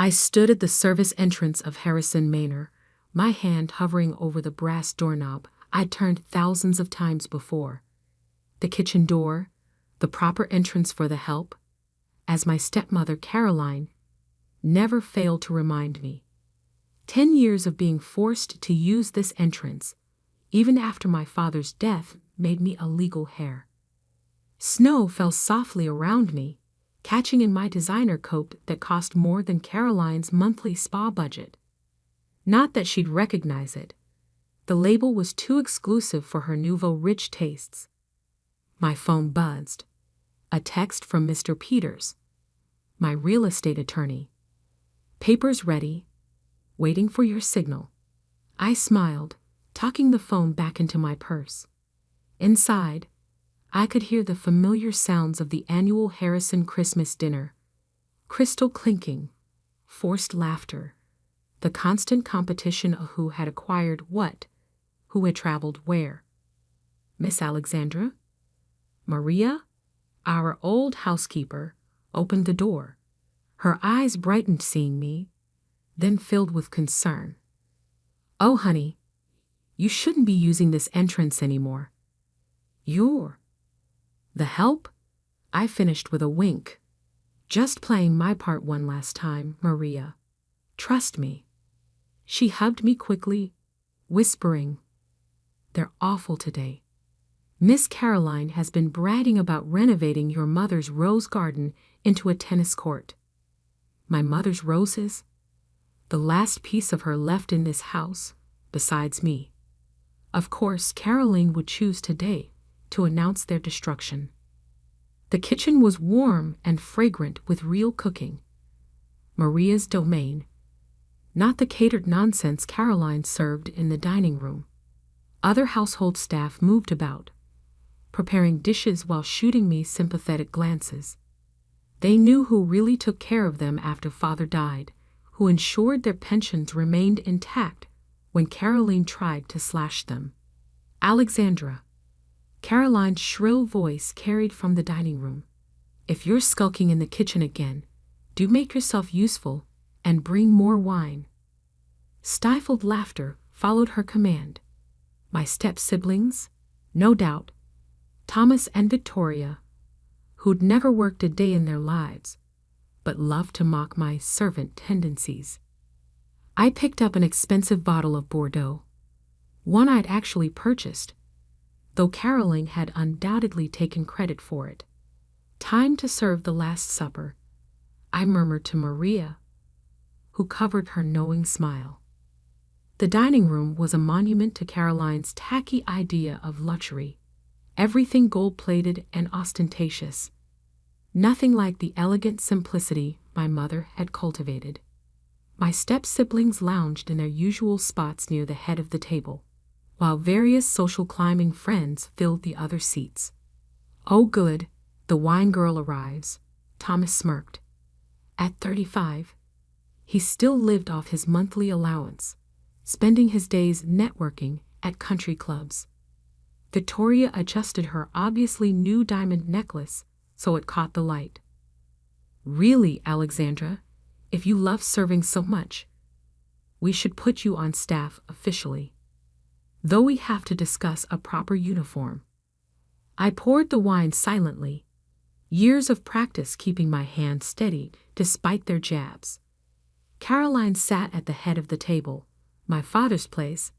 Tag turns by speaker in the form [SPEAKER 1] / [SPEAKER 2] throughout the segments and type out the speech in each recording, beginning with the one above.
[SPEAKER 1] I stood at the service entrance of Harrison Manor, my hand hovering over the brass doorknob I'd turned thousands of times before. The kitchen door, the proper entrance for the help, as my stepmother Caroline never failed to remind me. 10 years of being forced to use this entrance, even after my father's death, made me a legal heir. Snow fell softly around me, catching in my designer coat that cost more than Caroline's monthly spa budget. Not that she'd recognize it. The label was too exclusive for her nouveau rich tastes. My phone buzzed. A text from Mr. Peters, my real estate attorney. "Papers ready. Waiting for your signal." I smiled, tucking the phone back into my purse. Inside, I could hear the familiar sounds of the annual Harrison Christmas dinner. Crystal clinking, forced laughter, the constant competition of who had acquired what, who had traveled where. Miss Alexandra? Maria, our old housekeeper, opened the door. Her eyes brightened seeing me, then filled with concern. "Oh, honey, you shouldn't be using this entrance anymore." "You're the help?" I finished with a wink. "Just playing my part one last time, Maria. Trust me." She hugged me quickly, whispering, "They're awful today. Miss Caroline has been bragging about renovating your mother's rose garden into a tennis court." My mother's roses? The last piece of her left in this house, besides me. Of course, Caroline would choose today to announce their destruction. The kitchen was warm and fragrant with real cooking. Maria's domain, not the catered nonsense Caroline served in the dining room. Other household staff moved about, preparing dishes while shooting me sympathetic glances. They knew who really took care of them after Father died, who ensured their pensions remained intact when Caroline tried to slash them. "Alexandra," Caroline's shrill voice carried from the dining room, "if you're skulking in the kitchen again, do make yourself useful and bring more wine." Stifled laughter followed her command. My step-siblings, no doubt, Thomas and Victoria, who'd never worked a day in their lives, but loved to mock my servant tendencies. I picked up an expensive bottle of Bordeaux, one I'd actually purchased, though Caroline had undoubtedly taken credit for it. "Time to serve the Last Supper," I murmured to Maria, who covered her knowing smile. The dining room was a monument to Caroline's tacky idea of luxury, everything gold-plated and ostentatious. Nothing like the elegant simplicity my mother had cultivated. My step-siblings lounged in their usual spots near the head of the table, while various social climbing friends filled the other seats. "Oh good, the wine girl arrives," Thomas smirked. At 35, he still lived off his monthly allowance, spending his days networking at country clubs. Victoria adjusted her obviously new diamond necklace so it caught the light. "Really, Alexandra, if you love serving so much, we should put you on staff officially. Though we have to discuss a proper uniform." I poured the wine silently, years of practice keeping my hand steady despite their jabs. Caroline sat at the head of the table, my father's place,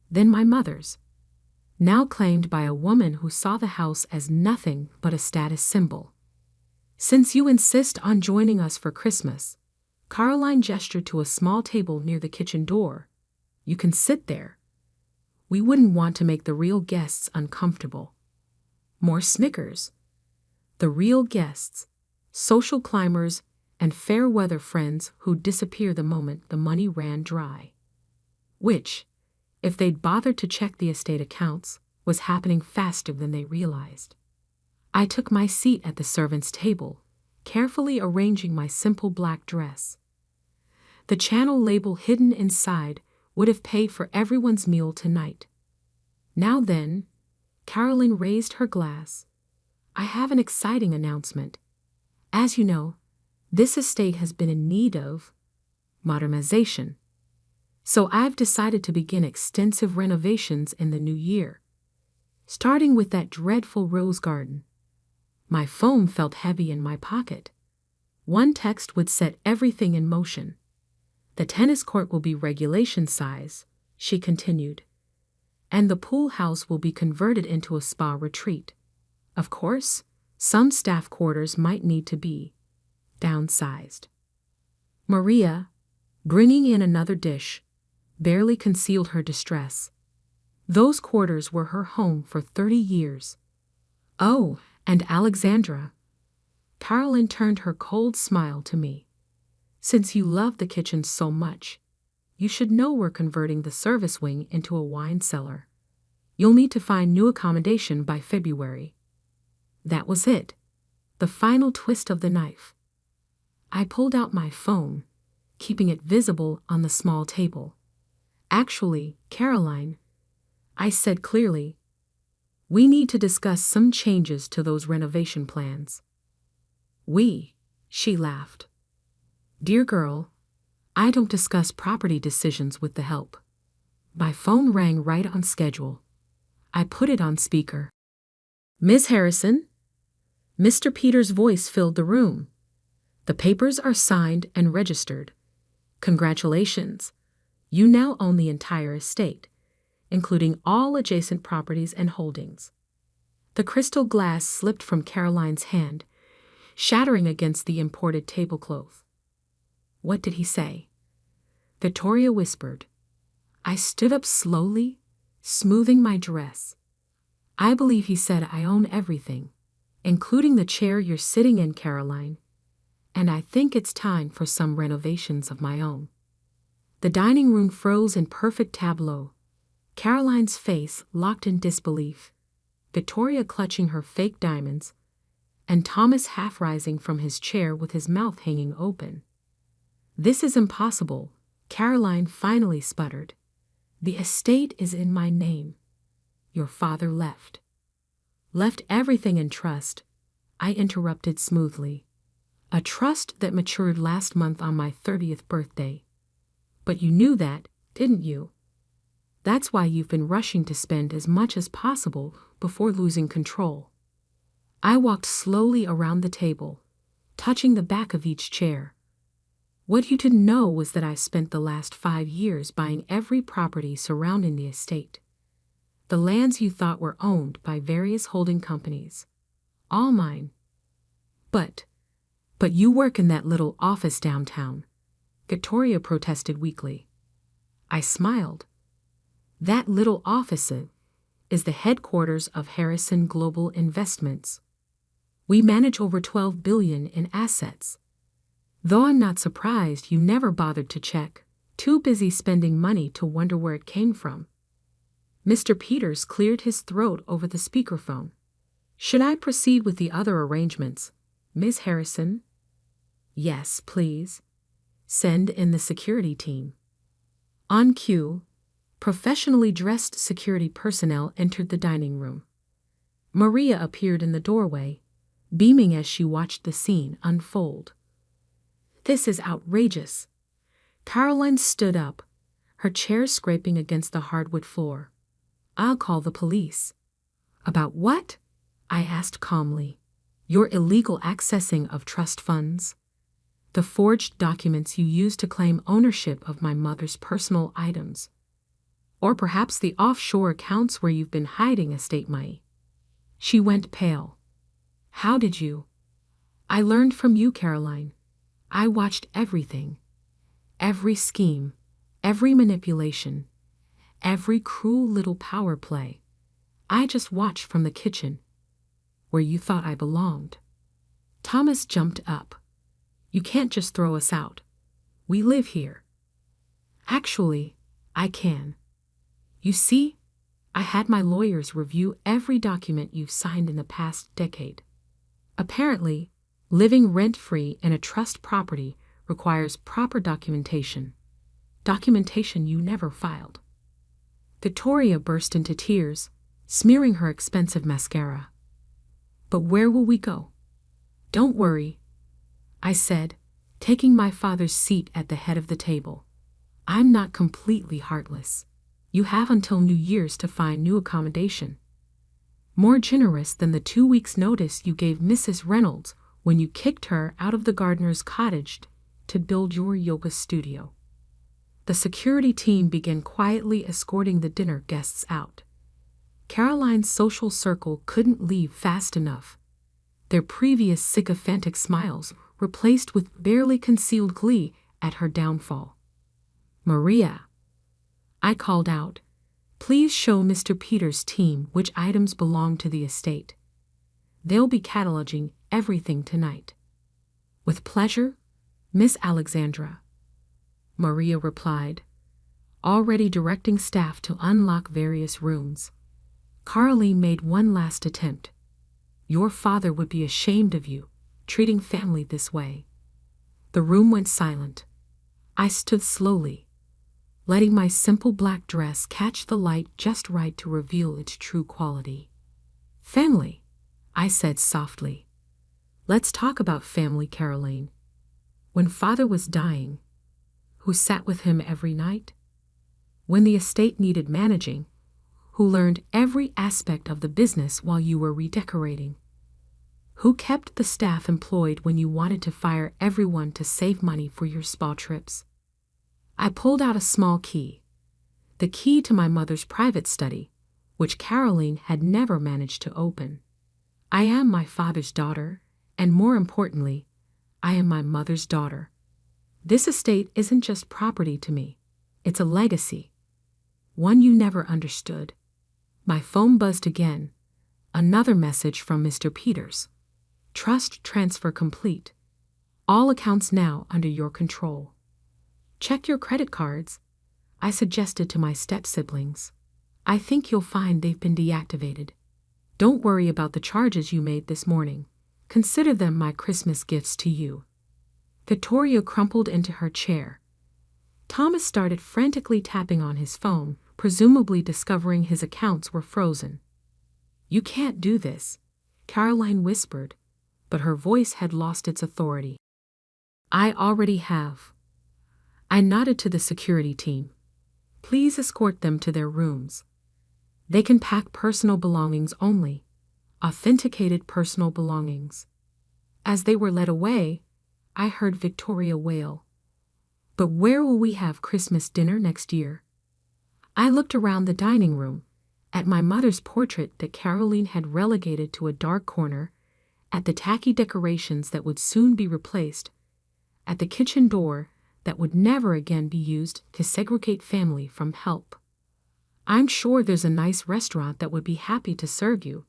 [SPEAKER 1] then my mother's, now claimed by a woman who saw the house as nothing but a status symbol. "Since you insist on joining us for Christmas," Caroline gestured to a small table near the kitchen door, "you can sit there. We wouldn't want to make the real guests uncomfortable." More snickers. The real guests, social climbers, and fair-weather friends who'd disappear the moment the money ran dry. Which, if they'd bothered to check the estate accounts, was happening faster than they realized. I took my seat at the servants' table, carefully arranging my simple black dress. The channel label hidden inside would have paid for everyone's meal tonight. "Now then," Caroline raised her glass, "I have an exciting announcement. As you know, this estate has been in need of modernization. So I've decided to begin extensive renovations in the new year, starting with that dreadful rose garden. My phone felt heavy in my pocket. One text would set everything in motion. The tennis court will be regulation size, she continued, and the pool house will be converted into a spa retreat. Of course, some staff quarters might need to be downsized. Maria, bringing in another dish, barely concealed her distress. Those quarters were her home for 30 years. Oh, and Alexandra. Caroline turned her cold smile to me. Since you love the kitchen so much, you should know we're converting the service wing into a wine cellar. You'll need to find new accommodation by February. That was it, the final twist of the knife. I pulled out my phone, keeping it visible on the small table. Actually, Caroline, I said clearly, we need to discuss some changes to those renovation plans. She laughed. Dear girl, I don't discuss property decisions with the help. My phone rang right on schedule. I put it on speaker. Miss Harrison? Mr. Peters' voice filled the room. The papers are signed and registered. Congratulations. You now own the entire estate, including all adjacent properties and holdings. The crystal glass slipped from Caroline's hand, shattering against the imported tablecloth. What did he say? Victoria whispered. I stood up slowly, smoothing my dress. I believe he said I own everything, including the chair you're sitting in, Caroline, and I think it's time for some renovations of my own. The dining room froze in perfect tableau. Caroline's face locked in disbelief, Victoria clutching her fake diamonds, and Thomas half rising from his chair with his mouth hanging open. This is impossible, Caroline finally sputtered. The estate is in my name. Your father left. Left everything in trust, I interrupted smoothly. A trust that matured last month on my 30th birthday. But you knew that, didn't you? That's why you've been rushing to spend as much as possible before losing control. I walked slowly around the table, touching the back of each chair. What you didn't know was that I spent the last 5 years buying every property surrounding the estate. The lands you thought were owned by various holding companies. All mine. But you work in that little office downtown, Victoria protested weakly. I smiled. That little office is the headquarters of Harrison Global Investments. We manage over $12 billion in assets. Though I'm not surprised you never bothered to check, too busy spending money to wonder where it came from. Mr. Peters cleared his throat over the speakerphone. Should I proceed with the other arrangements, Ms. Harrison? Yes, please. Send in the security team. On cue, professionally dressed security personnel entered the dining room. Maria appeared in the doorway, beaming as she watched the scene unfold. This is outrageous. Caroline stood up, her chair scraping against the hardwood floor. I'll call the police. About what? I asked calmly. Your illegal accessing of trust funds. The forged documents you used to claim ownership of my mother's personal items. Or perhaps the offshore accounts where you've been hiding estate money. She went pale. How did you? I learned from you, Caroline. I watched everything. Every scheme, every manipulation, every cruel little power play. I just watched from the kitchen, where you thought I belonged. Thomas jumped up. You can't just throw us out. We live here. Actually, I can. You see, I had my lawyers review every document you've signed in the past decade. Apparently, living rent-free in a trust property requires proper documentation. Documentation you never filed. Victoria burst into tears, smearing her expensive mascara. But where will we go? Don't worry, I said, taking my father's seat at the head of the table. I'm not completely heartless. You have until New Year's to find new accommodation. More generous than the 2 weeks' notice you gave Mrs. Reynolds when you kicked her out of the gardener's cottage to build your yoga studio. The security team began quietly escorting the dinner guests out. Caroline's social circle couldn't leave fast enough. Their previous sycophantic smiles replaced with barely concealed glee at her downfall. "Maria," I called out, "please show Mr. Peters' team which items belong to the estate. They'll be cataloging everything tonight." "With pleasure, Miss Alexandra," Maria replied, already directing staff to unlock various rooms. Caroline made one last attempt. "Your father would be ashamed of you, treating family this way." The room went silent. I stood slowly, letting my simple black dress catch the light just right to reveal its true quality. "Family," I said softly. "Let's talk about family, Caroline. When father was dying, who sat with him every night? When the estate needed managing, who learned every aspect of the business while you were redecorating? Who kept the staff employed when you wanted to fire everyone to save money for your spa trips?" I pulled out a small key, the key to my mother's private study, which Caroline had never managed to open. "I am my father's daughter, and more importantly, I am my mother's daughter. This estate isn't just property to me, it's a legacy, one you never understood." My phone buzzed again, another message from Mr. Peters. "Trust transfer complete. All accounts now under your control." "Check your credit cards," I suggested to my step-siblings. "I think you'll find they've been deactivated. Don't worry about the charges you made this morning. Consider them my Christmas gifts to you." Victoria crumpled into her chair. Thomas started frantically tapping on his phone, presumably discovering his accounts were frozen. "You can't do this," Caroline whispered, but her voice had lost its authority. "I already have." I nodded to the security team. "Please escort them to their rooms. They can pack personal belongings only, authenticated personal belongings." As they were led away, I heard Victoria wail, "But where will we have Christmas dinner next year?" I looked around the dining room, at my mother's portrait that Caroline had relegated to a dark corner, at the tacky decorations that would soon be replaced, at the kitchen door that would never again be used to segregate family from help. "I'm sure there's a nice restaurant that would be happy to serve you,"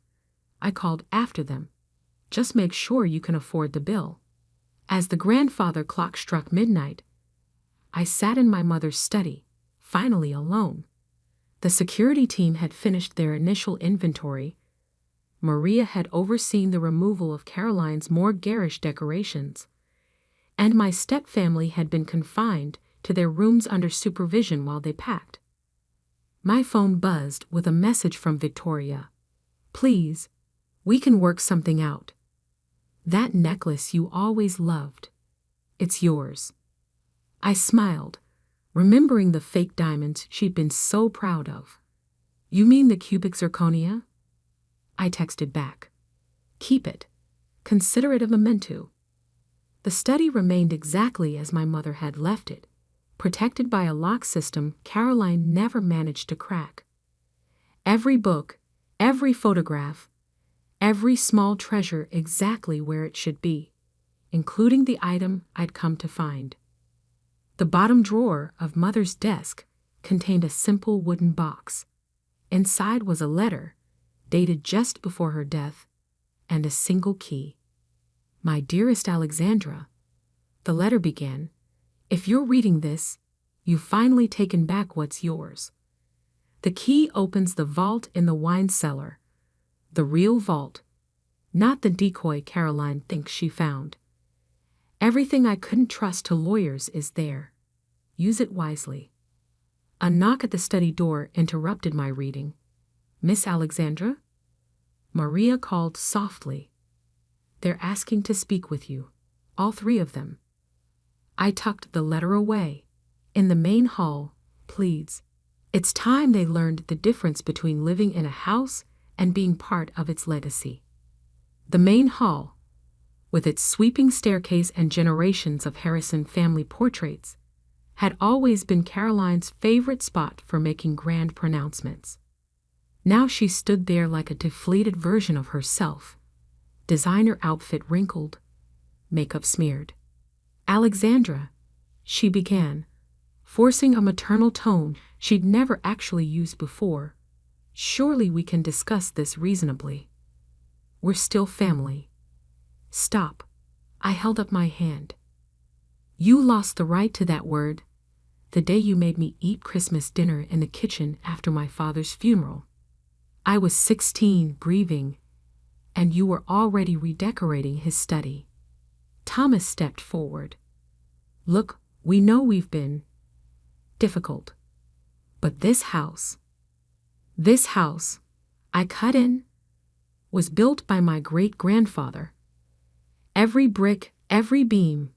[SPEAKER 1] I called after them. "Just make sure you can afford the bill." As the grandfather clock struck midnight, I sat in my mother's study, finally alone. The security team had finished their initial inventory. Maria had overseen the removal of Caroline's more garish decorations, and my step-family had been confined to their rooms under supervision while they packed. My phone buzzed with a message from Victoria. "Please, we can work something out. That necklace you always loved. It's yours." I smiled, remembering the fake diamonds she'd been so proud of. "You mean the cubic zirconia?" I texted back. "Keep it. Consider it a memento." The study remained exactly as my mother had left it, protected by a lock system Caroline never managed to crack. Every book, every photograph, every small treasure exactly where it should be, including the item I'd come to find. The bottom drawer of Mother's desk contained a simple wooden box. Inside was a letter, dated just before her death, and a single key. "My dearest Alexandra," the letter began, "if you're reading this, you've finally taken back what's yours. The key opens the vault in the wine cellar, the real vault, not the decoy Caroline thinks she found. Everything I couldn't trust to lawyers is there. Use it wisely." A knock at the study door interrupted my reading. "Miss Alexandra?" Maria called softly. "They're asking to speak with you, all three of them." I tucked the letter away. In the main hall, please. It's time they learned the difference between living in a house and being part of its legacy. The main hall, with its sweeping staircase and generations of Harrison family portraits, had always been Caroline's favorite spot for making grand pronouncements. Now she stood there like a deflated version of herself, designer outfit wrinkled, makeup smeared. "Alexandra," she began, forcing a maternal tone she'd never actually used before, "surely we can discuss this reasonably. We're still family." "Stop." I held up my hand. "You lost the right to that word the day you made me eat Christmas dinner in the kitchen after my father's funeral. I was 16, grieving, and you were already redecorating his study." Thomas stepped forward. "Look, we know we've been difficult. But this house, I cut in, was built by my great-grandfather. Every brick, every beam,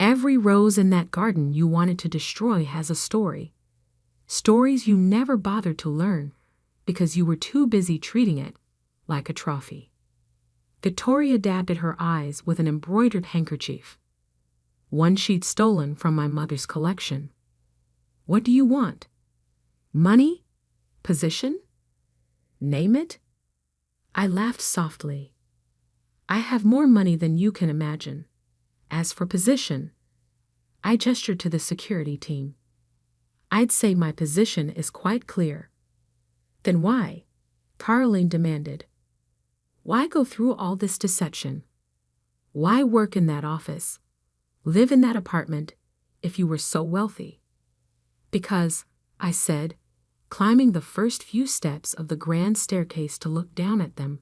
[SPEAKER 1] every rose in that garden you wanted to destroy has a story. Stories you never bothered to learn because you were too busy treating it like a trophy." Victoria dabbed at her eyes with an embroidered handkerchief, one she'd stolen from my mother's collection. "What do you want? Money? Position? Name it?" I laughed softly. "I have more money than you can imagine. As for position," I gestured to the security team, "I'd say my position is quite clear." "Then why?" Caroline demanded. "Why go through all this deception? Why work in that office, live in that apartment, if you were so wealthy?" "Because," I said, climbing the first few steps of the grand staircase to look down at them,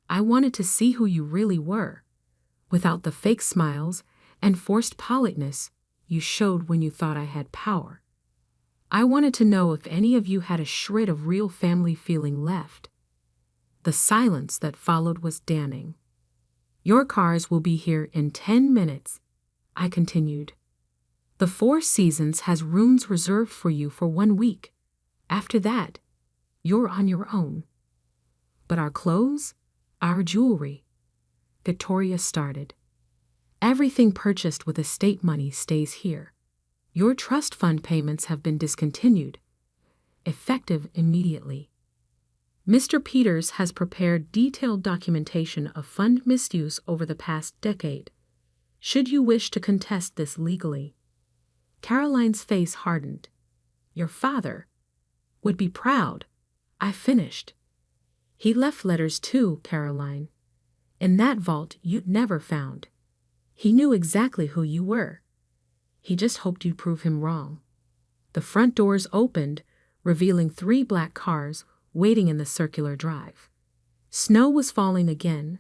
[SPEAKER 1] "I wanted to see who you really were, without the fake smiles and forced politeness you showed when you thought I had power. I wanted to know if any of you had a shred of real family feeling left." The silence that followed was damning. "Your cars will be here in 10 minutes, I continued. "The Four Seasons has rooms reserved for you for 1 week. After that, you're on your own." "But our clothes? Our jewelry?" Victoria started. "Everything purchased with estate money stays here. Your trust fund payments have been discontinued, effective immediately. Mr. Peters has prepared detailed documentation of fund misuse over the past decade, should you wish to contest this legally." Caroline's face hardened. "Your father would be proud," I finished. "He left letters too, Caroline. In that vault you'd never found. He knew exactly who you were. He just hoped you'd prove him wrong." The front doors opened, revealing 3 black cars waiting in the circular drive. Snow was falling again,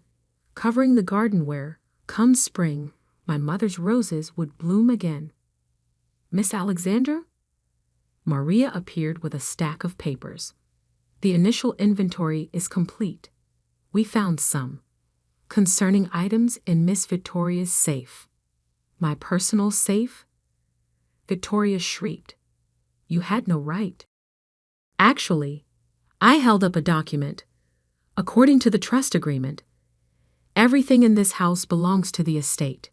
[SPEAKER 1] covering the garden where, come spring, my mother's roses would bloom again. "Miss Alexandra?" Maria appeared with a stack of papers. "The initial inventory is complete. We found some concerning items in Miss Victoria's safe." "My personal safe?" Victoria shrieked. "You had no right." "Actually," I held up a document. "According to the trust agreement, everything in this house belongs to the estate,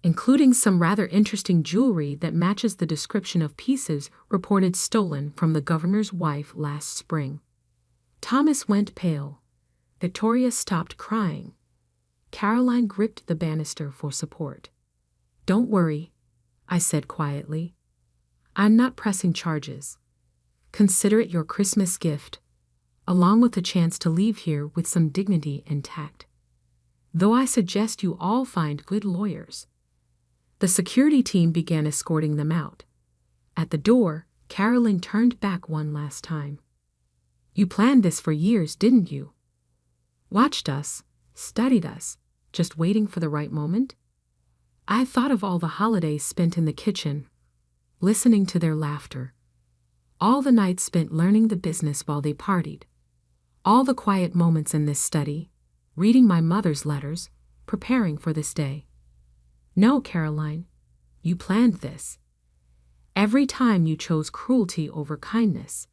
[SPEAKER 1] including some rather interesting jewelry that matches the description of pieces reported stolen from the governor's wife last spring." Thomas went pale. Victoria stopped crying. Caroline gripped the banister for support. "Don't worry," I said quietly. "I'm not pressing charges. Consider it your Christmas gift, along with the chance to leave here with some dignity intact. Though I suggest you all find good lawyers." The security team began escorting them out. At the door, Caroline turned back one last time. "You planned this for years, didn't you? Watched us, studied us, just waiting for the right moment?" I thought of all the holidays spent in the kitchen, listening to their laughter. All the nights spent learning the business while they partied. All the quiet moments in this study, reading my mother's letters, preparing for this day. "No, Caroline, You planned this. Every time you chose cruelty over kindness.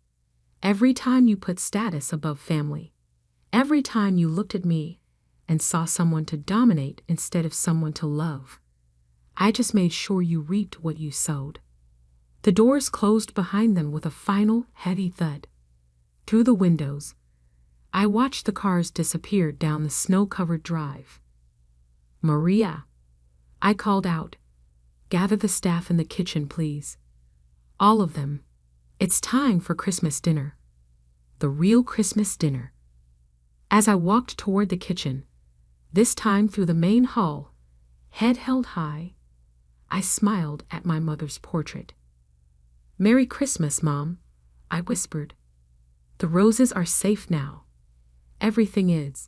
[SPEAKER 1] Every time you put status above family. Every time you looked at me and saw someone to dominate instead of someone to love. I just made sure you reaped what you sowed. The doors closed behind them with a final, heavy thud. Through the windows, I watched the cars disappear down the snow-covered drive. "Maria," I called out, "gather the staff in the kitchen, please. All of them. It's time for Christmas dinner. The real Christmas dinner." As I walked toward the kitchen, this time through the main hall, head held high, I smiled at my mother's portrait. "Merry Christmas, Mom," I whispered. "The roses are safe now. Everything is."